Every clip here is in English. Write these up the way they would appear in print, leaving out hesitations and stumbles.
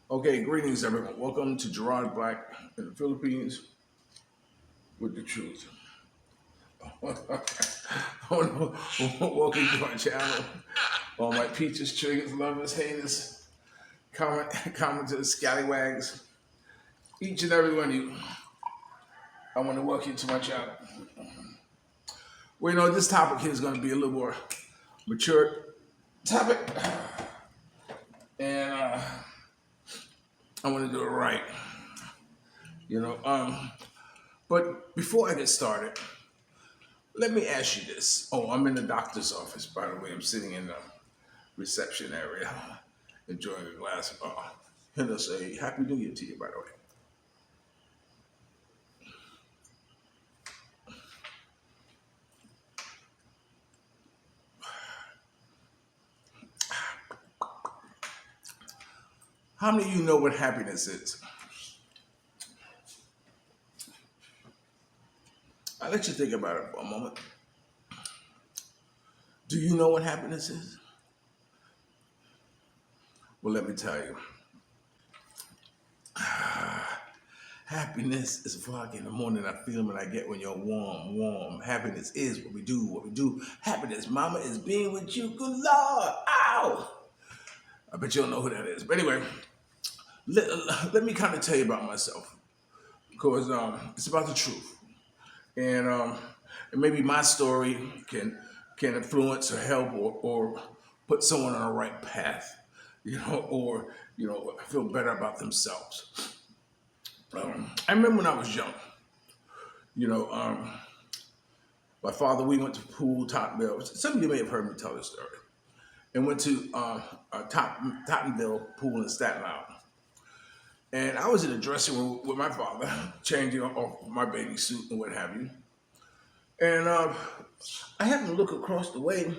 Okay, greetings everyone. Welcome to Gerard Black in the Philippines with the truth. Welcome to my channel. All my peaches, triggers, lovers, haters, commenters, scallywags, each and every one of you. I want to welcome you to my channel. Well, this topic here is going to be a little more mature topic, and I want to do it right. You know, um, but before I get started, let me ask you this. Oh, I'm in the doctor's office, by the way. I'm sitting in the reception area, enjoying a glass of and they'll say Happy New Year to you, by the way. How many of you know what happiness is? I'll let you think about it for a moment. Do you know what happiness is? Well, let me tell you. Happiness is a fog in the morning. I feel when I get when you're warm, warm. Happiness is what we do, what we do. Happiness, mama, is being with you. Good Lord. Ow. I bet you don't know who that is. But anyway, let me kind of tell you about myself because it's about the truth. And maybe my story can influence or help or put someone on the right path, or feel better about themselves. I remember when I was young, you know, um, my father, we went to pool Tottenville. Some of you may have heard me tell this story. And went to Tottenville pool in Staten Island. And I was in the dressing room with my father, changing off my bathing suit and what have you. And I happened to look across the way,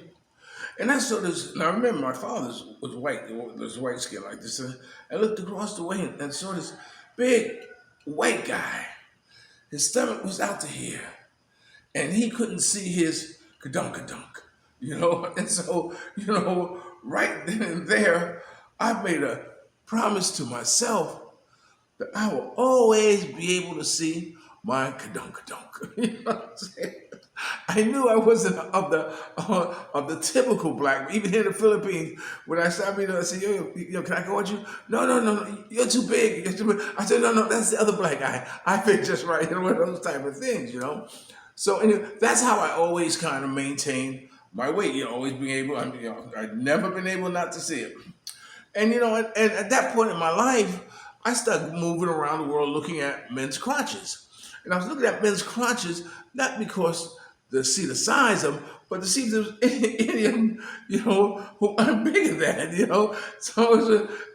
and I saw this. Now remember, my father was white, was white skin like this. And I looked across the way and saw this big white guy. His stomach was out to here, and he couldn't see his kadunk. And so, right then and there, I made a promise to myself that I will always be able to see my kadunk. You know what I'm saying? I knew I wasn't of the typical black. Even here in the Philippines, when I started meeting, I said, yo, can I go with you? No, you're too big. You're too big. I said, no, that's the other black guy. I fit just right. One of those type of things. So anyway, that's how I always kind of maintain my weight. Always being able. I've never been able not to see it. And at that point in my life, I started moving around the world looking at men's crotches. And I was looking at men's crotches not because to see the size of them, but to see if there was any of them, who I'm bigger than. So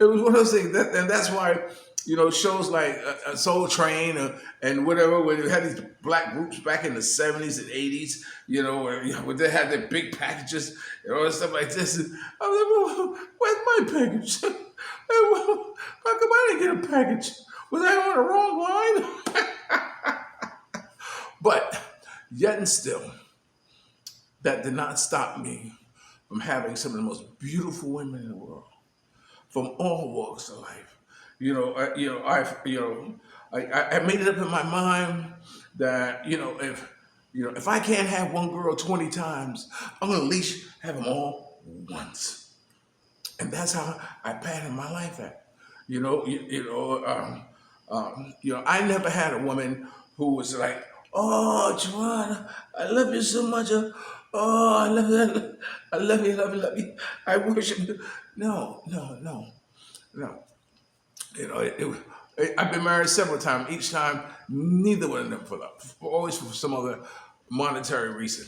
it was one of those things. And that's why, shows like Soul Train and whatever, where you had these black groups back in the 70s and 80s, where they had their big packages and all that stuff like this. And I was like, well, where's my package? How come I didn't get a package? Was I on the wrong line? But yet and still, that did not stop me from having some of the most beautiful women in the world, from all walks of life. I made it up in my mind that if I can't have one girl 20 times, I'm gonna at least have them all once, and that's how I pattern my life at. I never had a woman who was like, "Oh, Joanna, I love you so much. Oh, I love you, I love you, love you, love you. I worship you." No, no, no, no. I've been married several times. Each time, neither one of them for love. Always for some other monetary reason.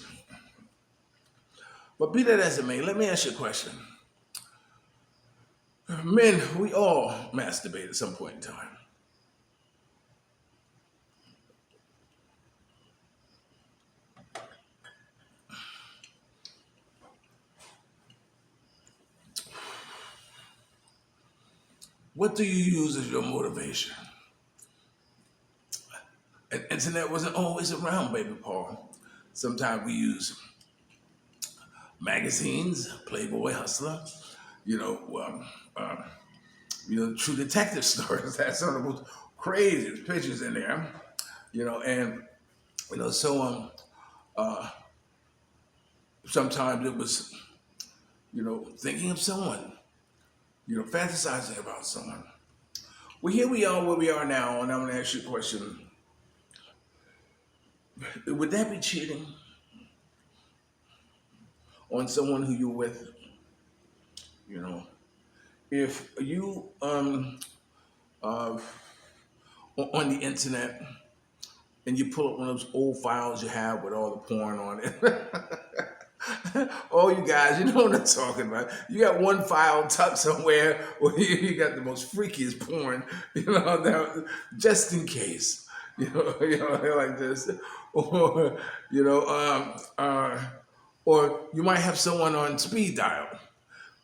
But be that as it may, let me ask you a question. Men, we all masturbate at some point in time. What do you use as your motivation? And internet wasn't always around, baby Paul. Sometimes we use magazines, Playboy, Hustler, you know, um, um, true detective stories. That's some of the most craziest pictures in there, and so uh, sometimes it was, thinking of someone, fantasizing about someone. Well, here we are where we are now, and I'm going to ask you a question. Would that be cheating on someone who you're with? You know, if you uh, on the internet and you pull up one of those old files you have with all the porn on it. Oh, you guys, you know what I'm talking about. You got one file tucked somewhere where you got the most freakiest porn, just in case, like this, or or you might have someone on speed dial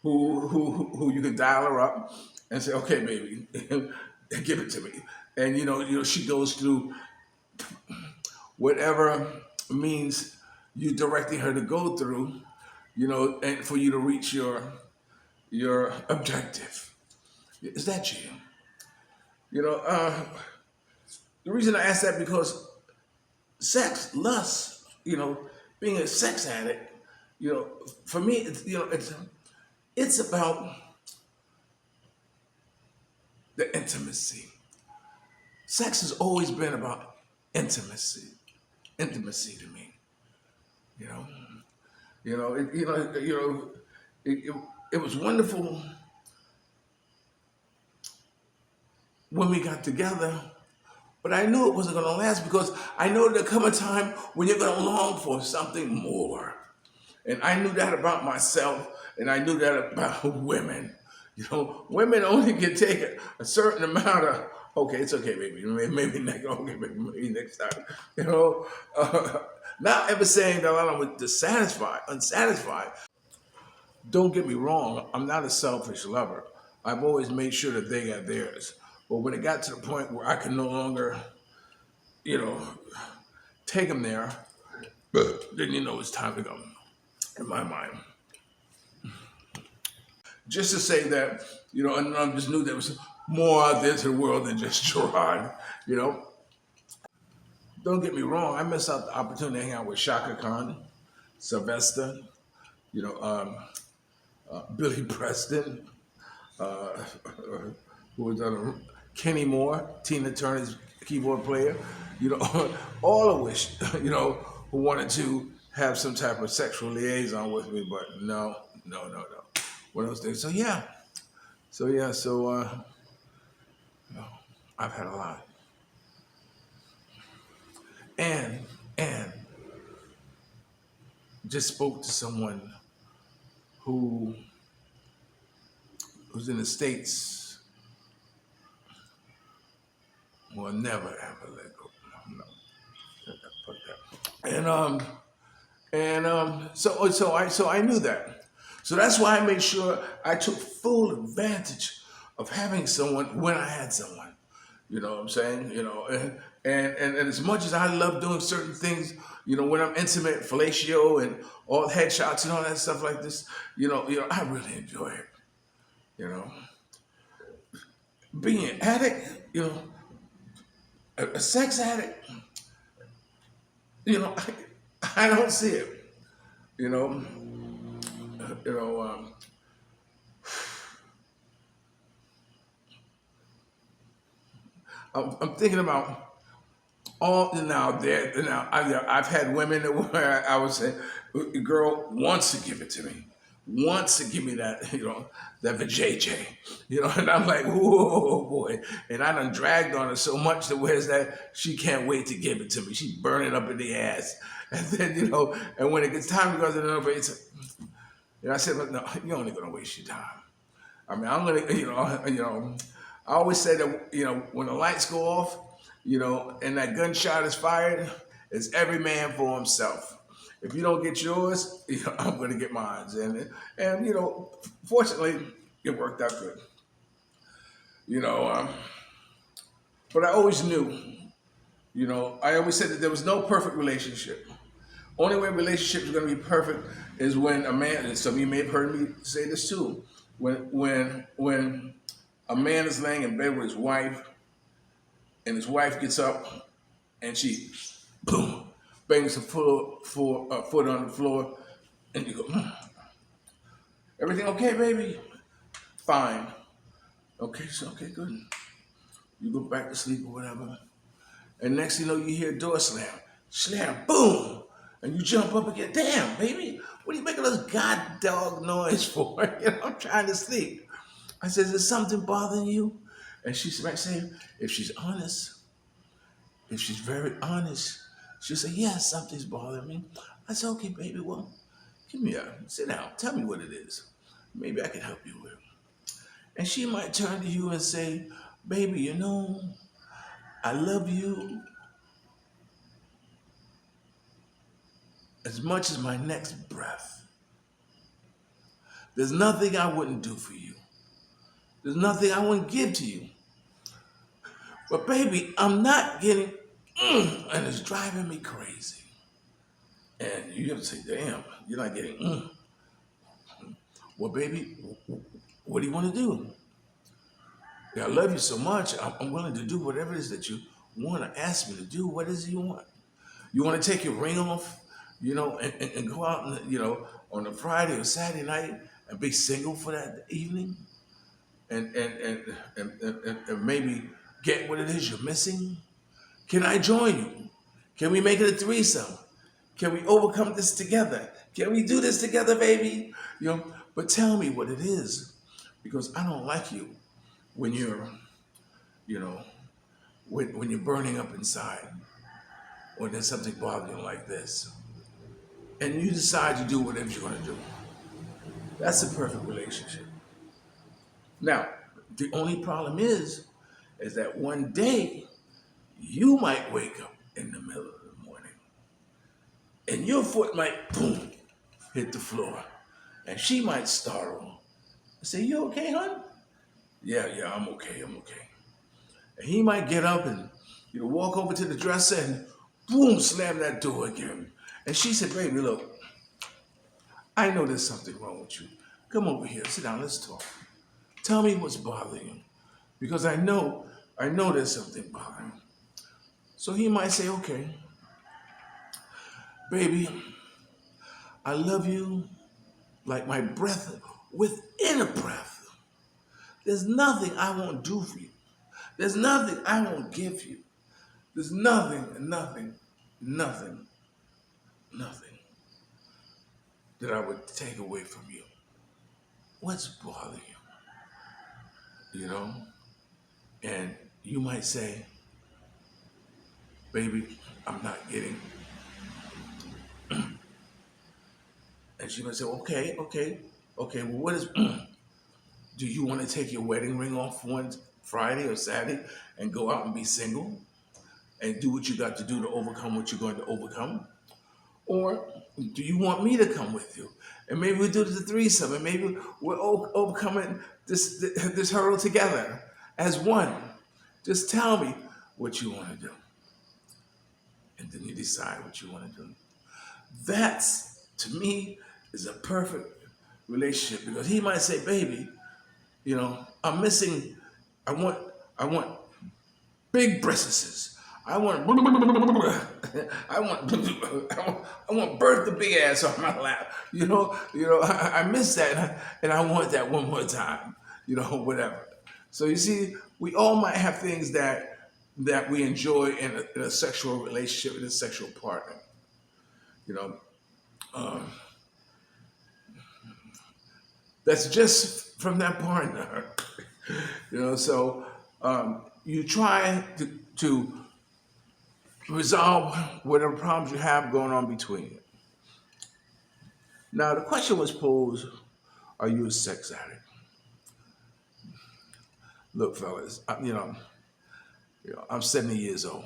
who you can dial her up and say, okay, baby, give it to me, and she goes through whatever means you directing her to go through, and for you to reach your objective. Is that cheating? The reason I ask that because sex, lust, being a sex addict, for me, it's about the intimacy. Sex has always been about intimacy to me. You know, it was wonderful when we got together, but I knew it wasn't going to last because I know there'll come a time when you're going to long for something more. And I knew that about myself, and I knew that about women. Women only can take a certain amount of, okay, it's okay, baby. Maybe next, okay, maybe next time. Not ever saying that I'm dissatisfied, unsatisfied. Don't get me wrong, I'm not a selfish lover. I've always made sure that they got theirs. But when it got to the point where I could no longer, you know, take them there, then it's time to go, in my mind. Just to say that, and I just knew there was more out there to the world than just Gerard, Don't get me wrong, I missed out the opportunity to hang out with Shaka Khan, Sylvester, Billy Preston, who was Kenny Moore, Tina Turner's keyboard player, all of which, who wanted to have some type of sexual liaison with me, but no. One of those things. I've had a lot. And just spoke to someone who's in the States will never ever let go. No. Fuck that. So I knew that. So that's why I made sure I took full advantage of having someone when I had someone. You know what I'm saying? And as much as I love doing certain things, when I'm intimate, fellatio, and all headshots and all that stuff like this, I really enjoy it. Being an addict, a sex addict, I don't see it. I'm thinking about all now. I've had women where I would say, a girl wants to give it to me, wants to give me that, that vajayjay, and I'm like, whoa, boy, and I done dragged on her so much that where's that she can't wait to give it to me. She's burning up in the ass, and then and when it gets time to go to another place, I said, look, no, you're only gonna waste your time. I mean, I'm gonna, I always say that, when the lights go off, and that gunshot is fired, it's every man for himself. If you don't get yours, I'm going to get mine. And fortunately, it worked out good. But I always knew, I always said that there was no perfect relationship. Only way relationships are going to be perfect is when a man, and some of you may have heard me say this too, when A man is laying in bed with his wife, and his wife gets up and she, boom, bangs her foot on the floor, and you go, everything okay, baby? Fine. Okay, so okay, good. You go back to sleep or whatever. And next thing you know, you hear a door slam. Slam, boom. And you jump up and get, damn, baby, what are you making this god dog noise for? I'm trying to sleep. I said, is there something bothering you? And she might say, if she's honest, if she's very honest, she'll say, yes, something's bothering me. I said, okay, baby, well, give me sit down. Tell me what it is. Maybe I can help you with it. And she might turn to you and say, baby, I love you as much as my next breath. There's nothing I wouldn't do for you. There's nothing I wouldn't give to you. But baby, I'm not getting, and it's driving me crazy. And you have to say, damn, you're not getting, Well, baby, what do you want to do? I love you so much, I'm willing to do whatever it is that you want to ask me to do. What is it you want? You want to take your ring off, and go out, on a Friday or Saturday night and be single for that evening? And maybe get what it is you're missing? Can I join you? Can we make it a threesome? Can we overcome this together? Can we do this together, baby? But tell me what it is, because I don't like you when you're, when you're burning up inside, or there's something bothering you like this, and you decide to do whatever you're going to do. That's a perfect relationship. Now, the only problem is that one day you might wake up in the middle of the morning and your foot might, boom, hit the floor. And she might startle and say, you okay, hon? Yeah, I'm okay. And he might get up and walk over to the dresser and boom, slam that door again. And she said, baby, look, I know there's something wrong with you. Come over here, sit down, let's talk. Tell me what's bothering you. Because I know there's something bothering you. So he might say, okay, baby, I love you like my breath within a breath. There's nothing I won't do for you. There's nothing I won't give you. There's nothing that I would take away from you. What's bothering you? And you might say, baby, I'm not getting. And she might say, okay. Well, what is, do you want to take your wedding ring off one Friday or Saturday and go out and be single and do what you got to do to overcome what you're going to overcome? Or do you want me to come with you? And maybe we'll do the threesome, and maybe we're overcoming this hurdle together as one. Just tell me what you want to do. And then you decide what you want to do. That's, to me, is a perfect relationship, because he might say, baby, I'm missing, I want big breasts. I want birth the big ass on my lap. I miss that, and I want that one more time. Whatever. So you see, we all might have things that we enjoy in a sexual relationship with a sexual partner. That's just from that partner. So you try to resolve whatever problems you have going on between you. Now, the question was posed, are you a sex addict? Look, fellas, I'm 70 years old.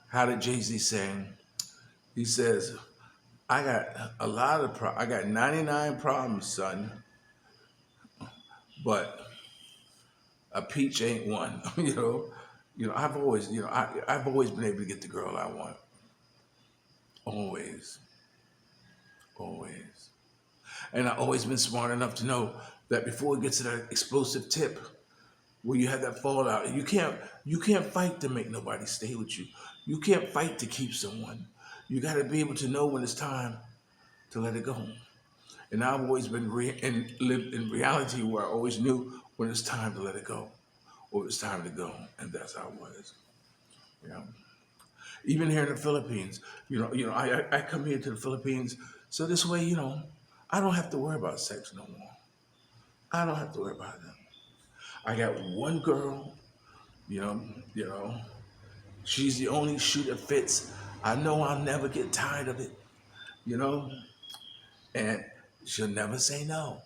How did Jay-Z sing? He says, I got I got 99 problems, son, but a peach ain't one. I've always been able to get the girl I want. Always. always. And I've always been smart enough to know that before it gets to that explosive tip where you have that fallout, you can't fight to make nobody stay with you. You can't fight to keep someone. You got to be able to know when it's time to let it go. And I've always been lived in reality where I always knew when it's time to let it go or it's time to go, and that's how it was. You know, even here in the Philippines, I come here to the Philippines so this way, I don't have to worry about sex no more. I don't have to worry about it. I got one girl, you know, you know, she's the only shoe that fits. I know I'll never get tired of it, you know, and she'll never say no.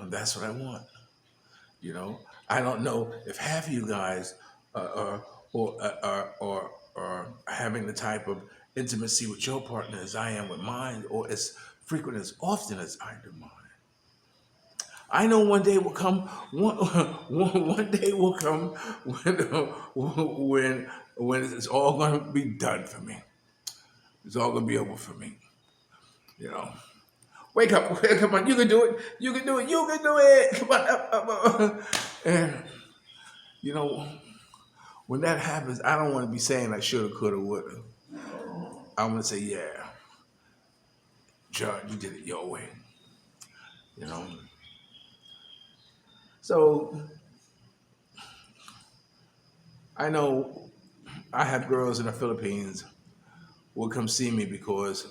That's what I want. You know, I don't know if half of you guys are having the type of intimacy with your partner as I am with mine, or as frequent as often as I do mine. I know one day will come. One day will come when it's all going to be done for me. It's all going to be over for me. You know. Wake up! Come on! You can do it! You can do it! You can do it! Come on! Up. And you know, when that happens, I don't want to be saying I shoulda, coulda, woulda. I want to say, yeah, Gerard, you did it your way. You know. So I know I have girls in the Philippines will come see me because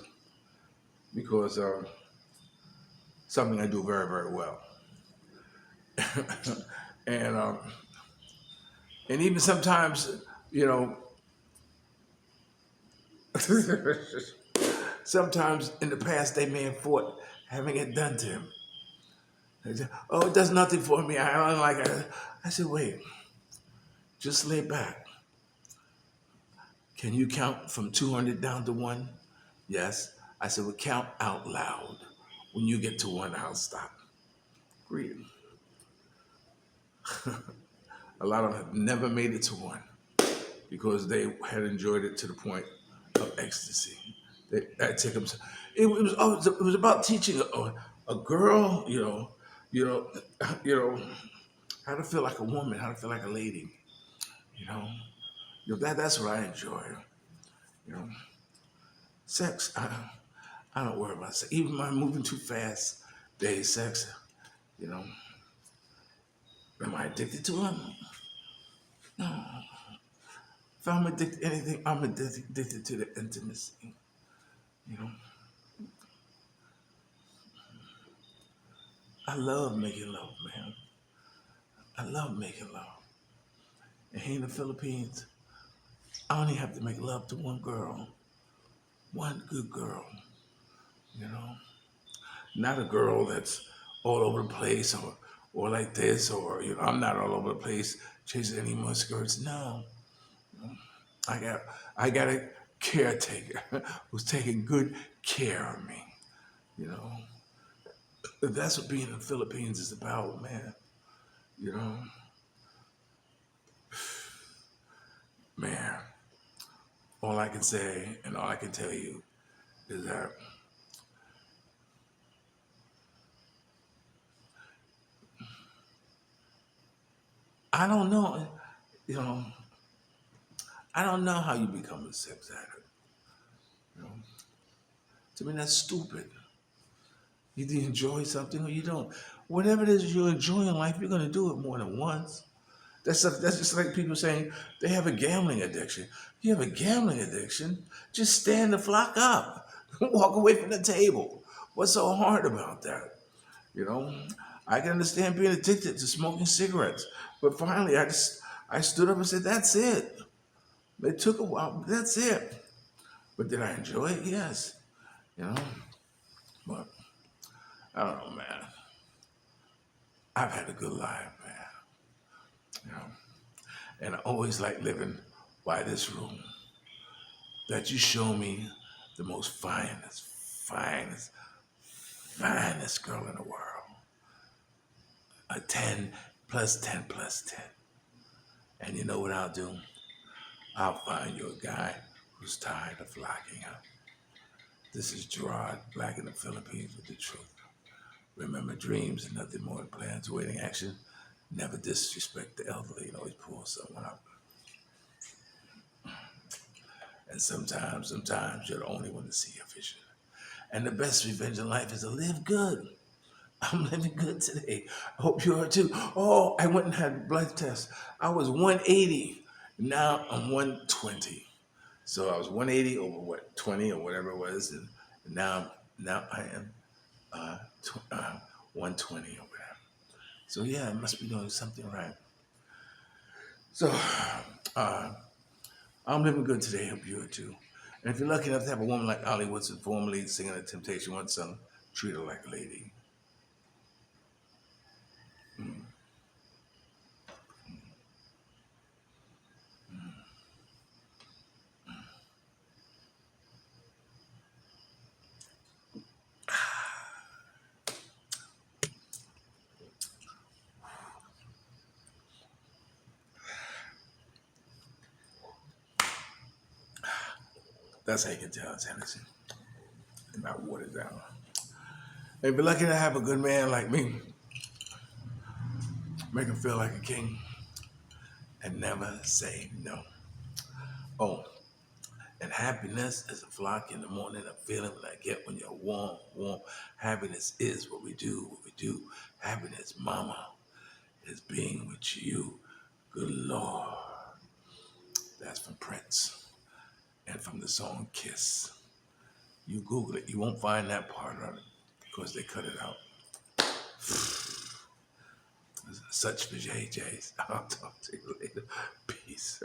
something I do very very well, and and even sometimes you know sometimes in the past they may have fought having it done to him. They say, oh, it does nothing for me. I don't like it. I said, wait, just lay back. Can you count from 200 down to one? Yes. I said, well, count out loud. When you get to one, I'll stop. Read. A lot of them have never made it to one because they had enjoyed it to the point of ecstasy. That took them. It was about teaching a girl, you know, you know, how to feel like a woman, how to feel like a lady. You know, that's what I enjoy. You know, sex. I don't worry about sex. Even my moving too fast days, sex. You know, am I addicted to it? No. If I'm addicted to anything, I'm addicted to the intimacy. You know, I love making love, man. I love making love. And here in the Philippines, I only have to make love to one girl, one good girl. You know, not a girl that's all over the place or like this or I'm not all over the place chasing any more skirts. No, I got I got a caretaker who's taking good care of me. You know, that's what being in the Philippines is about, man. You know, man. All I can say and all I can tell you is that I don't know. You know, I don't know how you become a sex addict. You know, to me that's stupid. Either you enjoy something or you don't. Whatever it is you enjoy in life, you're gonna do it more than once. That's just like people saying they have a gambling addiction. You have a gambling addiction, just stand the flock up. Walk away from the table. What's so hard about that? You know? I can understand being addicted to smoking cigarettes. But finally I stood up and said, that's it. It took a while, but that's it. But did I enjoy it? Yes. You know? But I don't know, man. I've had a good life, man. You know? And I always like living by this rule that you show me the most finest, finest girl in the world. A 10 plus 10 plus 10. And you know what I'll do? I'll find you a guy who's tired of locking up. This is Gerard, black in the Philippines with the truth. Remember, dreams and nothing more than plans awaiting action. Never disrespect the elderly and always pull someone up. And sometimes you're the only one to see your vision. And the best revenge in life is to live good. I'm living good today. I hope you are too. Oh, I went and had a blood test. I was 180. Now I'm 120. So I was 180 over what 20 or whatever it was, and now I am 120 or whatever. So yeah, I must be doing something right. So uh, I'm living good today. Hope you are too. And if you're lucky enough to have a woman like Ollie Woodson, formerly singing the Temptation One song, treat her like a lady. That's how you can tell it's Hennessy and not watered down. If you're lucky to have a good man like me, make him feel like a king and never say no. Oh, and happiness is a flock in the morning, a feeling that I get when you're warm, warm. Happiness is what we do, what we do. Happiness, mama, is being with you. Good Lord. That's from Prince and from the song Kiss. You Google it, you won't find that part of it because they cut it out. Such for JJ's. I'll talk to you later. Peace.